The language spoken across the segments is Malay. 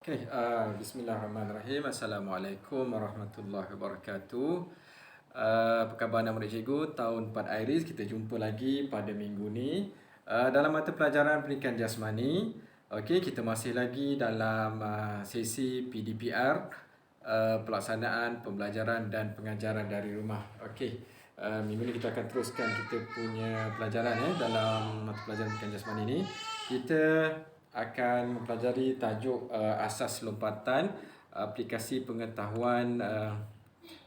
Bismillahirrahmanirrahim. Assalamualaikum warahmatullahi wabarakatuh. Apa khabar anak-anak cikgu? Tahun 4 Iris, kita jumpa lagi pada minggu ni dalam mata pelajaran pendidikan jasmani. Okey, kita masih lagi dalam sesi PDPR, pelaksanaan pembelajaran dan pengajaran dari rumah. Okey, minggu ni kita akan teruskan kita punya pelajaran dalam mata pelajaran pendidikan jasmani ni. Kita akan mempelajari tajuk asas lompatan, aplikasi pengetahuan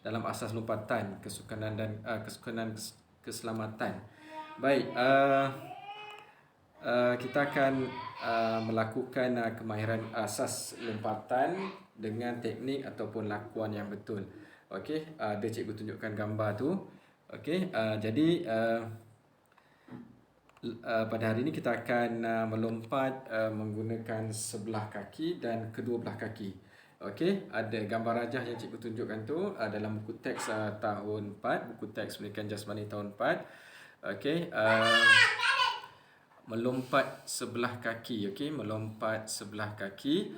dalam asas lompatan, kesukanan dan keselamatan. Baik, kita akan melakukan kemahiran asas lompatan dengan teknik ataupun lakuan yang betul. Okey, ada cikgu tunjukkan gambar tu. Okey, jadi pada hari ini kita akan melompat menggunakan sebelah kaki dan kedua belah kaki. Okey, ada gambar rajah yang cikgu tunjukkan tu dalam buku teks tahun 4, buku teks pendidikan jasmani tahun 4. Okey, melompat sebelah kaki. Okey, melompat sebelah kaki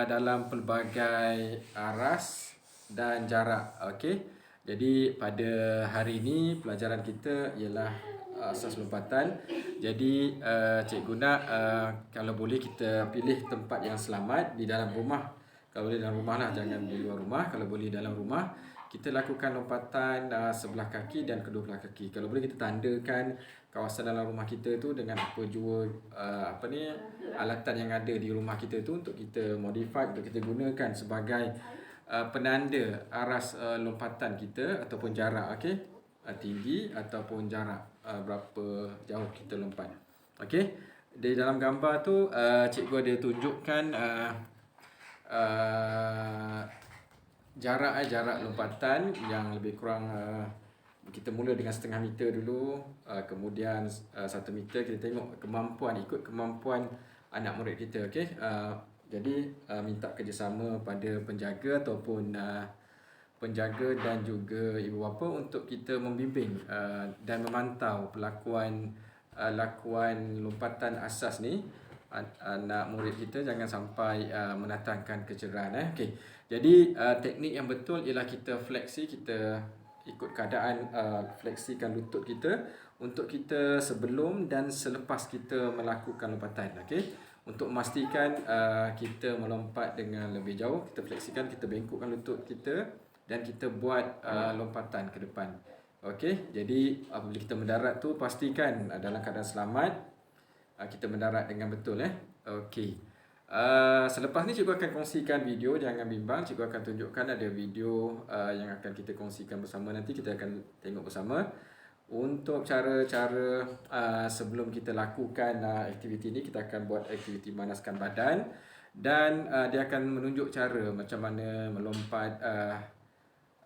dalam pelbagai aras dan jarak. Okey, jadi pada hari ini pelajaran kita ialah asas lompatan. Jadi cikgu nak kalau boleh kita pilih tempat yang selamat di dalam rumah. Kalau boleh dalam rumah lah, jangan di luar rumah. Kalau boleh dalam rumah, kita lakukan lompatan sebelah kaki dan kedua belah kaki. Kalau boleh kita tandakan kawasan dalam rumah kita tu dengan apa jua alatan yang ada di rumah kita tu untuk kita modify, untuk kita gunakan sebagai penanda aras lompatan kita ataupun jarak. Okey, tinggi ataupun jarak berapa jauh kita lompat. Okey, di dalam gambar tu cikgu ada tunjukkan jarak lompatan yang lebih kurang kita mula dengan 0.5 meter dulu, kemudian 1 meter. Kita tengok kemampuan, ikut kemampuan anak murid kita. Okey, jadi minta kerjasama pada penjaga ataupun penjaga dan juga ibu bapa untuk kita membimbing dan memantau lakuan lompatan asas ni. Anak murid kita jangan sampai mendatangkan kecederaan. Okey, jadi teknik yang betul ialah kita fleksi, kita ikut keadaan fleksikan lutut kita untuk kita sebelum dan selepas kita melakukan lompatan. Okey, untuk memastikan kita melompat dengan lebih jauh, kita fleksikan, kita bengkokkan lutut kita dan kita buat lompatan ke depan. Okey, jadi apabila kita mendarat tu pastikan dalam keadaan selamat, kita mendarat dengan betul. Okey, selepas ni cikgu akan kongsikan video, jangan bimbang. Cikgu akan tunjukkan ada video yang akan kita kongsikan bersama. Nanti kita akan tengok bersama untuk cara-cara sebelum kita lakukan aktiviti ni. Kita akan buat aktiviti manaskan badan dan dia akan menunjuk cara macam mana melompat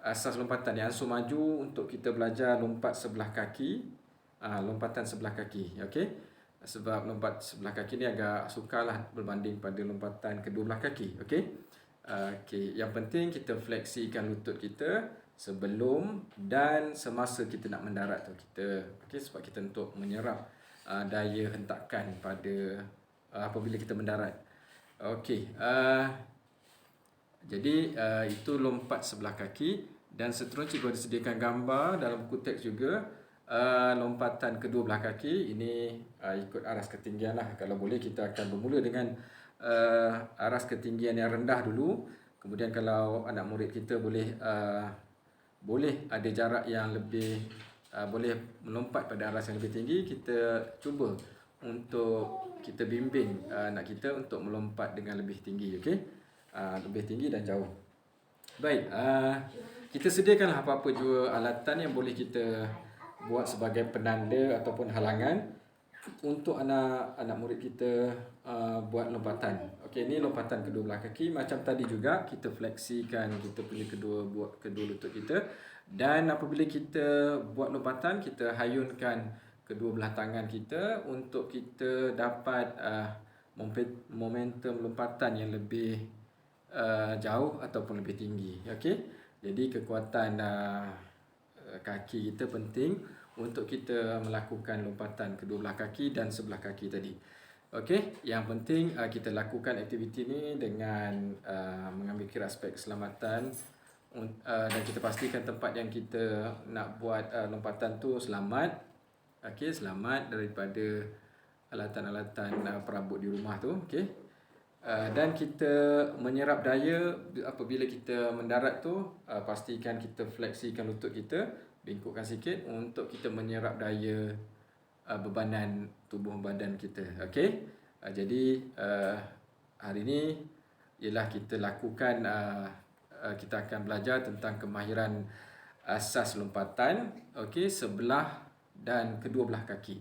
asas lompatan yang ansur maju untuk kita belajar lompat sebelah kaki, lompatan sebelah kaki. Okey, sebab lompat sebelah kaki ni agak sukarlah berbanding pada lompatan kedua belah kaki. Okey, yang penting kita fleksikan lutut kita sebelum dan semasa kita nak mendarat tu kita. Okey, sebab kita untuk menyerap daya hentakan pada apabila kita mendarat. Okey, jadi itu lompat sebelah kaki. Dan seterusnya cikgu ada sediakan gambar dalam buku teks juga lompatan kedua belah kaki. Ini ikut aras ketinggian lah. Kalau boleh kita akan bermula dengan aras ketinggian yang rendah dulu. Kemudian kalau anak murid kita boleh ada jarak yang lebih, boleh melompat pada aras yang lebih tinggi, kita cuba untuk kita bimbing anak kita untuk melompat dengan lebih tinggi. Okey, lebih tinggi dan jauh. Baik, kita sediakanlah apa-apa jua alatan yang boleh kita buat sebagai penanda ataupun halangan untuk anak murid kita buat lompatan. Okey, ini lompatan kedua belah kaki. Macam tadi juga kita fleksikan kita punya kedua lutut kita. Dan apabila kita buat lompatan, kita hayunkan kedua belah tangan kita untuk kita dapat momentum lompatan yang lebih jauh ataupun lebih tinggi. Okey, jadi kekuatan kaki kita penting untuk kita melakukan lompatan kedua belah kaki dan sebelah kaki tadi. Okey, yang penting kita lakukan aktiviti ni dengan mengambil kira aspek keselamatan dan kita pastikan tempat yang kita nak buat lompatan tu selamat. Okey, selamat daripada alatan-alatan perabot di rumah tu. Okey. Dan kita menyerap daya apabila kita mendarat tu, pastikan kita fleksikan lutut kita, bengkokkan sikit untuk kita menyerap daya bebanan tubuh badan kita. Okey. Jadi hari ini ialah kita lakukan kita akan belajar tentang kemahiran asas lompatan, okey, sebelah dan kedua belah kaki.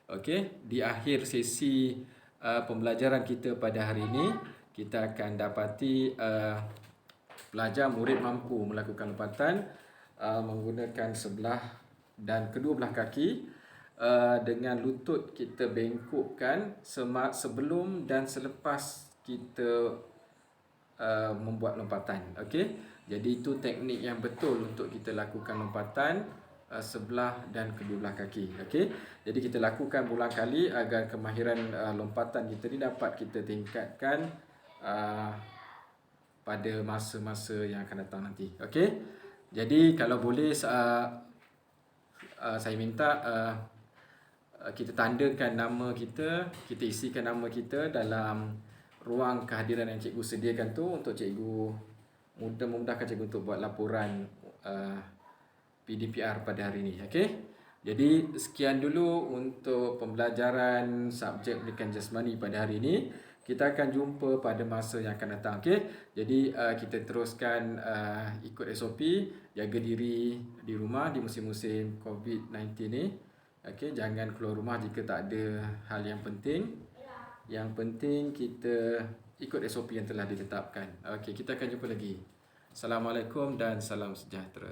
Okey, di akhir sesi pembelajaran kita pada hari ini, kita akan dapati pelajar murid mampu melakukan lompatan menggunakan sebelah dan kedua belah kaki dengan lutut kita bengkokkan sebelum dan selepas kita membuat lompatan. Okey. Jadi itu teknik yang betul untuk kita lakukan lompatan sebelah dan kedua belah kaki. Okey. Jadi kita lakukan berulang kali agar kemahiran lompatan kita ni dapat kita tingkatkan pada masa-masa yang akan datang nanti. Okey. Jadi kalau boleh saya minta kita tandakan nama kita, kita isikan nama kita dalam ruang kehadiran yang cikgu sediakan tu untuk cikgu memudahkan cikgu untuk buat laporan PDPR pada hari ini. Okey. Jadi sekian dulu untuk pembelajaran subjek pendidikan jasmani pada hari ini. Kita akan jumpa pada masa yang akan datang. Okey. Jadi kita teruskan ikut SOP, jaga diri di rumah di musim-musim COVID-19 ni. Okey, jangan keluar rumah jika tak ada hal yang penting. Yang penting kita ikut SOP yang telah ditetapkan. Okey, kita akan jumpa lagi. Assalamualaikum dan salam sejahtera.